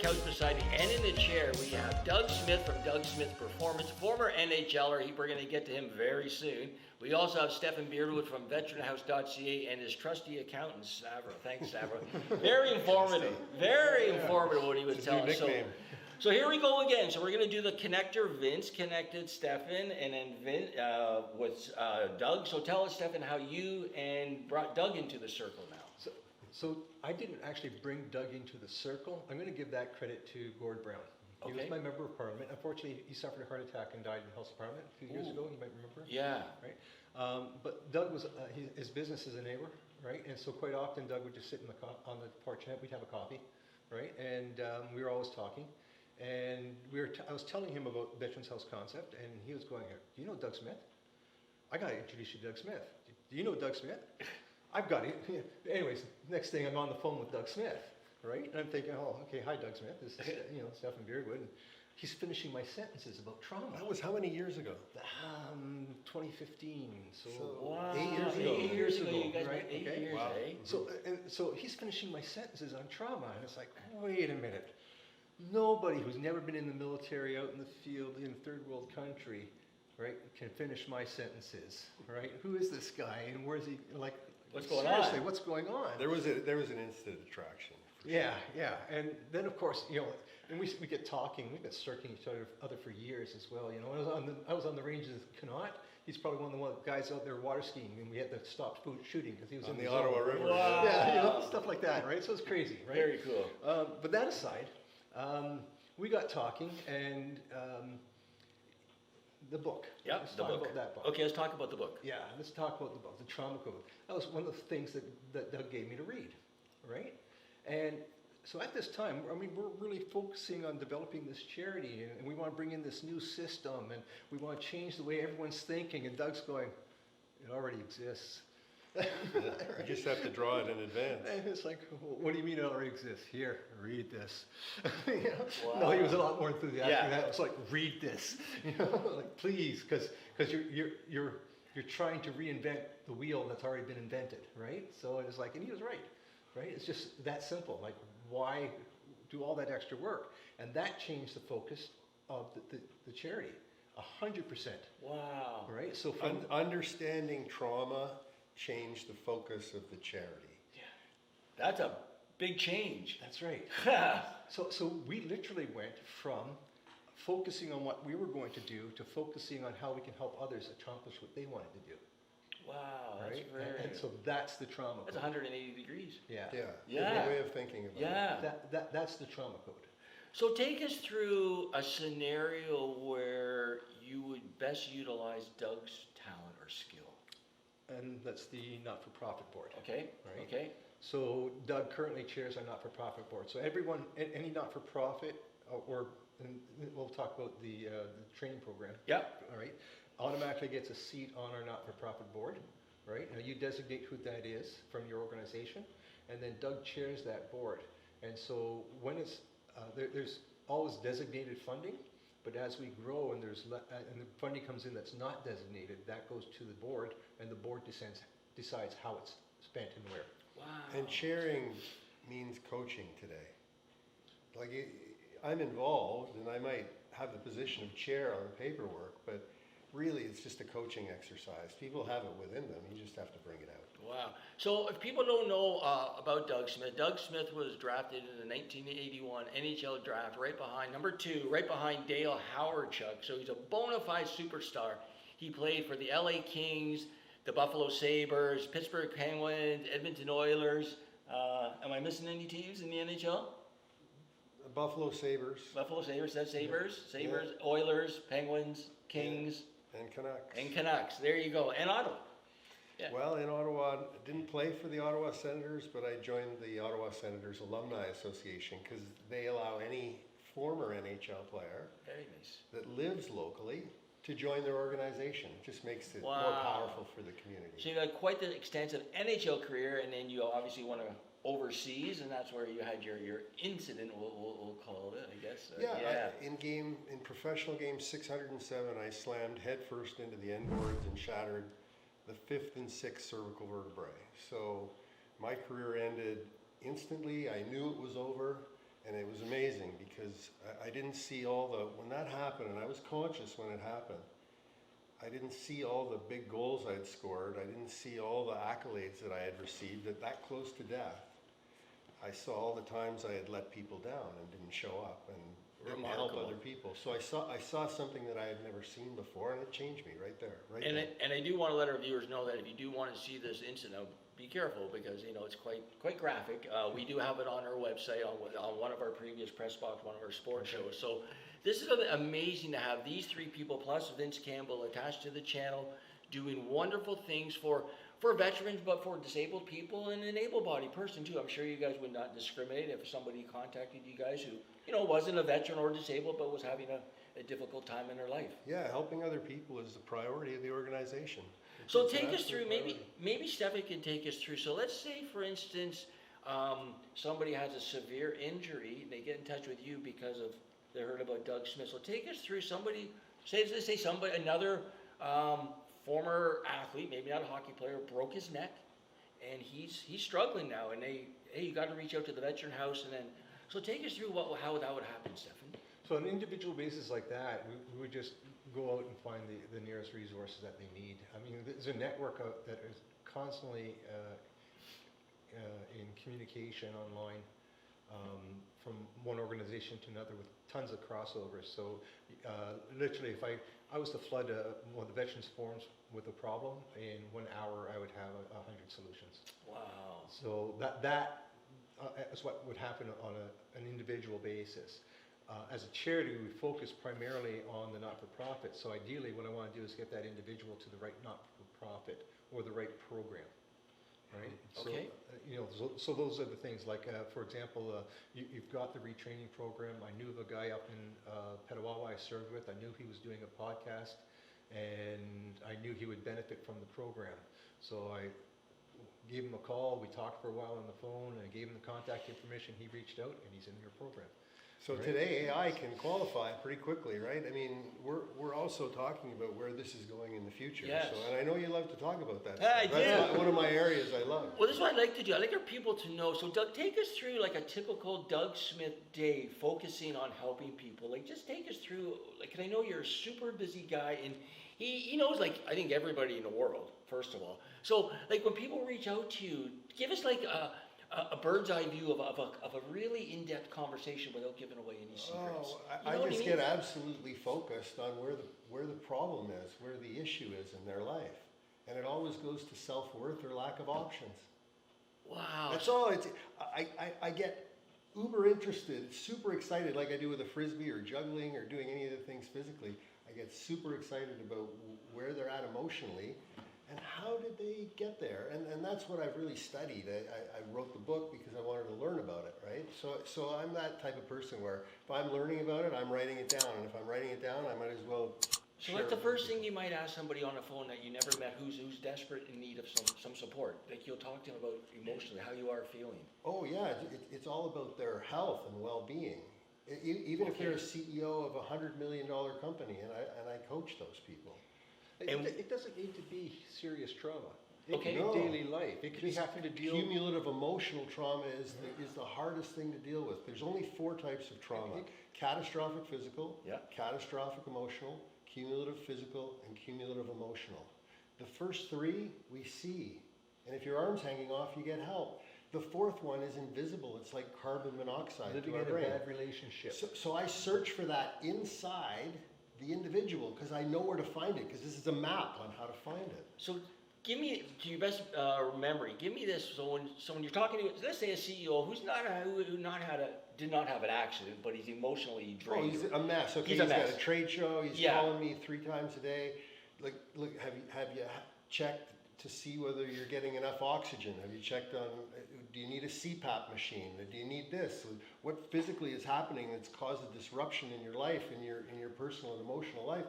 couch beside me and in the chair, we have Doug Smith from Doug Smith Performance, former NHLer. We're going to get to him very soon. We also have Stefan Beardwood from veteranhouse.ca and his trusty accountant, Stavro. Thanks, Stavro. Very informative. Very informative what he was telling us. So here we go again. So we're going to do the connector. Vince connected Stefan, and then Vince with Doug. So tell us, Stefan, how you and brought Doug into the circle now. So I didn't actually bring Doug into the circle. I'm going to give that credit to Gord Brown. He was my member of parliament. Unfortunately, he suffered a heart attack and died in the House of Parliament a few years ago. You might remember. Yeah. Right. But Doug was his business is a neighbor, right? And so quite often Doug would just sit on the porch and we'd have a coffee, right? And we were always talking. And I was telling him about Veterans House concept, and he was going, "Do you know Doug Smith? I got to introduce you to Doug Smith. Do you know Doug Smith? I've got it." Anyways, next thing I'm on the phone with Doug Smith, right? And I'm thinking, "Oh, okay, hi Doug Smith. This is Stefan Beardwood." And he's finishing my sentences about trauma. That was how many years ago? 2015. So wow. 8 years ago. 8 years ago, you guys right? went 8 years, wow. eh? So he's finishing my sentences on trauma, and it's like, wait a minute. Nobody who's never been in the military, out in the field, in a third world country, right, can finish my sentences, right? Who is this guy, and where's he? Like, what's going seriously, on? what's going on? There was an instant attraction. Yeah, and then of course, and we get talking. We've been circling each other for years as well. I was on the ranges of Connaught. He's probably one of the guys out there water skiing, and we had to stop shooting because he was on in the Ottawa River. Wow. Yeah, stuff like that, right? So it's crazy, right? Very cool. But that aside, we got talking, and the book. Yeah, let's the talk book. about that book. Okay, let's talk about the book. Yeah, let's talk about the book, the Trauma Code. That was one of the things that Doug gave me to read, right? And so at this time, I mean, we're really focusing on developing this charity, and we want to bring in this new system, and we want to change the way everyone's thinking. And Doug's going, "It already exists." You just have to draw it in advance. And it's like, "What do you mean it already exists? Here, read this." Wow. No, he was a lot more enthusiastic. Yeah. That was like, "Read this," like please, because you're trying to reinvent the wheel that's already been invented, right? So it was like, and he was right. It's just that simple. Like, why do all that extra work? And that changed the focus of the charity, 100%. Wow. Right. So Understanding trauma changed the focus of the charity. Yeah. That's a big change. That's right. So we literally went from focusing on what we were going to do to focusing on how we can help others accomplish what they wanted to do. Wow, that's Right? very... And so that's the trauma That's code. 180 degrees. Yeah. Different way of thinking about it. Yeah. That's the trauma code. So take us through a scenario where you would best utilize Doug's talent or skill. And that's the not-for-profit board. Okay, Right. okay. So Doug currently chairs our not-for-profit board. So everyone, any not-for-profit, and we'll talk about the training program. Yeah. All right. Automatically gets a seat on our not-for-profit board. Right. Now you designate who that is from your organization, and then Doug chairs that board. And so when it's there's always designated funding, but as we grow and and the funding comes in that's not designated, that goes to the board, and the board decides how it's spent and where. Wow. And chairing means coaching today. Like, I'm involved, and I might have the position of chair on the paperwork, but really it's just a coaching exercise. People have it within them. You just have to bring it out. Wow. So if people don't know about Doug Smith was drafted in the 1981 NHL draft right behind, number 2, right behind Dale Howardchuk. So he's a bona fide superstar. He played for the LA Kings, the Buffalo Sabres, Pittsburgh Penguins, Edmonton Oilers. Am I missing any teams in the NHL? The Buffalo Sabres. Buffalo Sabres, that's Sabres. Yeah. Sabres, Oilers, Penguins, Kings. Yeah. And Canucks. And Canucks. There you go. And Ottawa. Yeah. Well, in Ottawa, I didn't play for the Ottawa Senators, but I joined the Ottawa Senators Alumni Association because they allow any former NHL player Very nice. that lives locally to join their organization. It just makes it Wow. more powerful for the community. So you got quite the extensive NHL career, and then you obviously want to overseas, and that's where you had your incident. We'll call it, I guess. In professional game 607, I slammed headfirst into the end boards and shattered the 5th and 6th cervical vertebrae. So my career ended instantly. I knew it was over, and it was amazing. amazing because I didn't see all the, when that happened, and I was conscious when it happened, I didn't see all the big goals I'd scored. I didn't see all the accolades that I had received that close to death. I saw all the times I had let people down and didn't show up and didn't help Remarkable. other people. So I saw something that I had never seen before, and it changed me right there. Right there. And I do want to let our viewers know that if you do want to see this incident, be careful because it's quite graphic. We do have it on our website on one of our previous press box, one of our sports shows. So this is amazing to have these three people plus Vince Campbell attached to the channel, doing wonderful things for veterans, but for disabled people and an able-bodied person too. I'm sure you guys would not discriminate if somebody contacted you guys who wasn't a veteran or disabled but was having a difficult time in their life. Yeah, helping other people is the priority of the organization. So It's an take us absolute through, priority. maybe Stefan can take us through. So let's say, for instance, somebody has a severe injury, and they get in touch with you because of they heard about Doug Smith. So take us through let's say another former athlete, maybe not a hockey player, broke his neck, and he's struggling now. And hey, you got to reach out to the Veteran House, and then so take us through how that would happen, Stefan. So on an individual basis like that, we would just go out and find the nearest resources that they need. I mean, there's a network that is constantly in communication online from one organization to another with tons of crossovers. So literally, if I was to flood one of the veterans forums with a problem, in 1 hour I would have 100 solutions. Wow. So that is what would happen on an individual basis. As a charity, we focus primarily on the not-for-profit. So ideally, what I want to do is get that individual to the right not-for-profit or the right program, right? Okay. So those are the things. Like, for example, you've got the retraining program. I knew of a guy up in Petawawa I served with. I knew he was doing a podcast, and I knew he would benefit from the program. So I gave him a call. We talked for a while on the phone, and I gave him the contact information. He reached out, and he's in your program. So Right. today AI can qualify pretty quickly, right? I mean, we're also talking about where this is going in the future. Yes. So, and I know you love to talk about that. I stuff. That's do. one of my areas I love. Well, this is what I'd like to do. I'd like our people to know. So, Doug, take us through like a typical Doug Smith day, focusing on helping people. Like, just take us through. Like, 'cause I know you're a super busy guy, and he knows like I think everybody in the world. First of all, so like when people reach out to you, give us like a bird's eye view of a really in-depth conversation without giving away any secrets. Oh, You I know what just mean? get absolutely focused on where the problem is, where the issue is in their life, and it always goes to self-worth or lack of options. Wow. That's all. I get uber interested, super excited, like I do with a frisbee or juggling or doing any of the things physically. I get super excited about where they're at emotionally and how did they get there. And that's what I've really studied. I wrote the book because I wanted to learn about it, right? So I'm that type of person where if I'm learning about it, I'm writing it down. And if I'm writing it down, I might as well So share what's the it with first people. thing you might ask somebody on the phone that you never met who's desperate in need of some support? Like you'll talk to them about emotionally, how you are feeling. Oh yeah, it's all about their health and well-being. Even if they're a CEO of $100 million company, and I coach those people. It doesn't need to be serious trauma. It Okay. can No. be daily life. It could be Just having to deal. Cumulative emotional trauma is the hardest thing to deal with. There's only 4 types of trauma: catastrophic physical, Yeah. catastrophic emotional, cumulative physical, and cumulative emotional. The first 3 we see, and if your arm's hanging off, you get help. The 4th one is invisible. It's like carbon monoxide Living to our in a brain. bad relationship. So I search for that inside the individual because I know where to find it, because this is a map on how to find it. So give me, to your best memory, give me this. So when you're talking to, let's say a CEO who did not have an accident, but he's emotionally Oh, drained. he's a mess. Okay, He's a got mess. a trade show. He's Yeah. calling me 3 times a day. Like, look, have you checked to see whether you're getting enough oxygen? Have you checked on? Do you need a CPAP machine? Do you need this? What physically is happening that's caused a disruption in your life, in your personal and emotional life?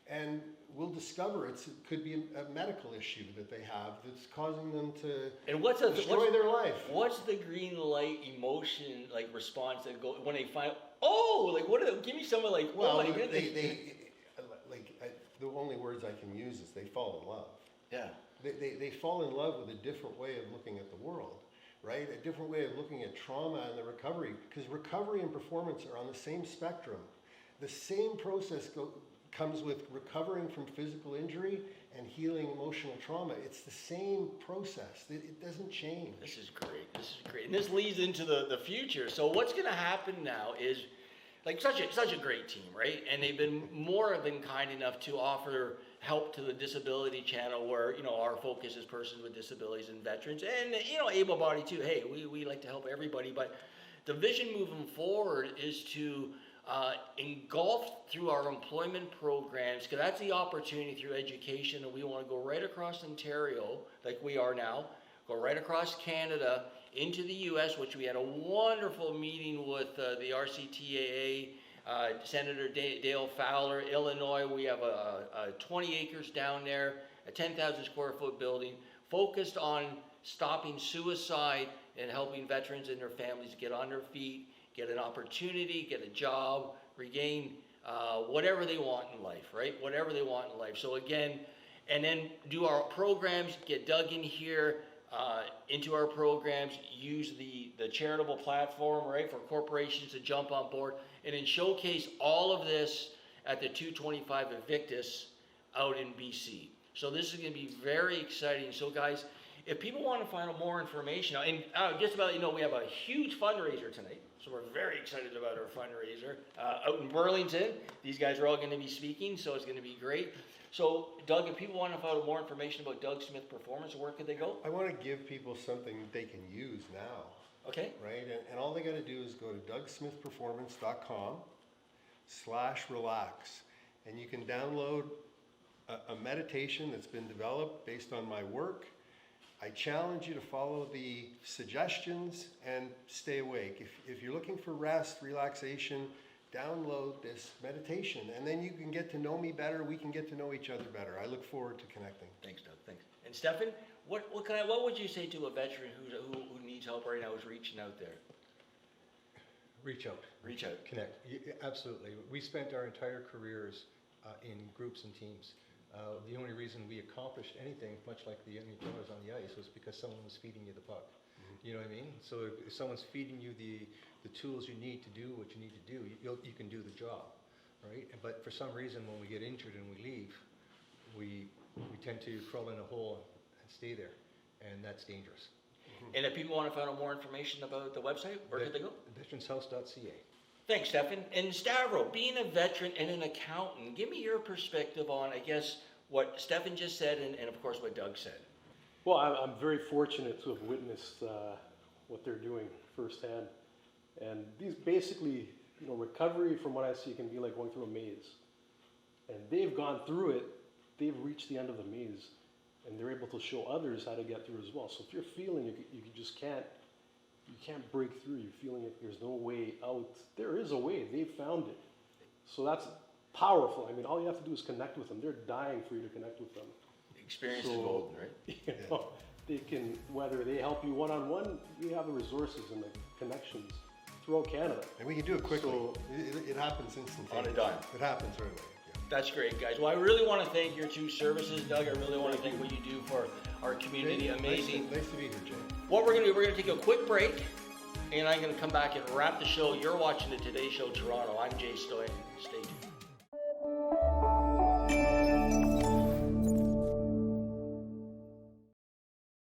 And we'll discover it could be a medical issue that they have that's causing them to And what's destroy their life. What's the green light emotion like response that go when they find? Oh, like what? Give me some of like. Well, oh my goodness. the only words I can use is they fall in love. Yeah. They fall in love with a different way of looking at the world. right? A different way of looking at trauma and the recovery, because recovery and performance are on the same spectrum. The same process comes with recovering from physical injury and healing emotional trauma. It's the same process. It doesn't change. This is great. This is great. And this leads into the future. So what's going to happen now is, like, such a great team, right? And they've been more than kind enough to offer help to the disability channel, where, you know, our focus is persons with disabilities and veterans, and, you know, able-bodied too. Hey, we like to help everybody, but the vision moving forward is to engulf through our employment programs, because that's the opportunity through education, and we want to go right across Ontario, like we are now, go right across Canada into the U.S., which we had a wonderful meeting with the RCTAA, Senator Dale Fowler. Illinois, we have a 20 acres down there, a 10,000 square foot building, focused on stopping suicide and helping veterans and their families get on their feet, get an opportunity, get a job, regain whatever they want in life, right? Whatever they want in life. So again, and then do our programs, get dug in here, into our programs, use the charitable platform, right, for corporations to jump on board, and then showcase all of this at the 225 Invictus out in BC. So this is going to be very exciting. So guys, if people want to find out more information, and just about, you know, we have a huge fundraiser tonight. So we're very excited about our fundraiser out in Burlington. These guys are all going to be speaking, so it's going to be great. So, Doug, if people want to find out more information about Doug Smith Performance, where could they go? I want to give people something they can use now. Okay. Right? And all they got to do is go to DougSmithPerformance.com/relax. And you can download a meditation that's been developed based on my work. I challenge you to follow the suggestions and stay awake. If you're looking for rest, relaxation, download this meditation, and then you can get to know me better. We can get to know each other better. I look forward to connecting. Thanks, Doug. Thanks. And Stefan, what would you say to a veteran who needs help right now, who's reaching out there? Reach out. Reach out. Connect. Absolutely. We spent our entire careers in groups and teams. The only reason we accomplished anything, much like the NHLers on the ice, was because someone was feeding you the puck. You know what I mean? So if someone's feeding you the tools you need to do what you need to do, you can do the job, right? But for some reason, when we get injured and we leave, we tend to crawl in a hole and stay there, and that's dangerous. And if people want to find out more information about the website, where could they go? Veteranshouse.ca. Thanks, Stefan. And Stavro, being a veteran and an accountant, give me your perspective on, I guess, what Stefan just said and of course, what Doug said. Well, I'm very fortunate to have witnessed what they're doing firsthand. And these basically, you know, recovery from what I see can be like going through a maze. And they've gone through it, they've reached the end of the maze, and they're able to show others how to get through as well. So if you're feeling you just can't break through, you're feeling like there's no way out, there is a way, they've found it. So that's powerful. I mean, all you have to do is connect with them. They're dying for you to connect with them. Experience is golden, right? You know, they can, whether they help you one-on-one, we have the resources and the connections throughout Canada. And we can do it quickly. So, it happens instantaneously. On a dime. It happens right away. Yeah. That's great, guys. Well, I really want to thank your two services, Doug. I really want to thank what you do for our community. Jay, Amazing. Nice to be here, Jay. What we're going to do, we're going to take a quick break, and I'm going to come back and wrap the show. You're watching the Today Show Toronto. I'm Jay Stoyan. Stay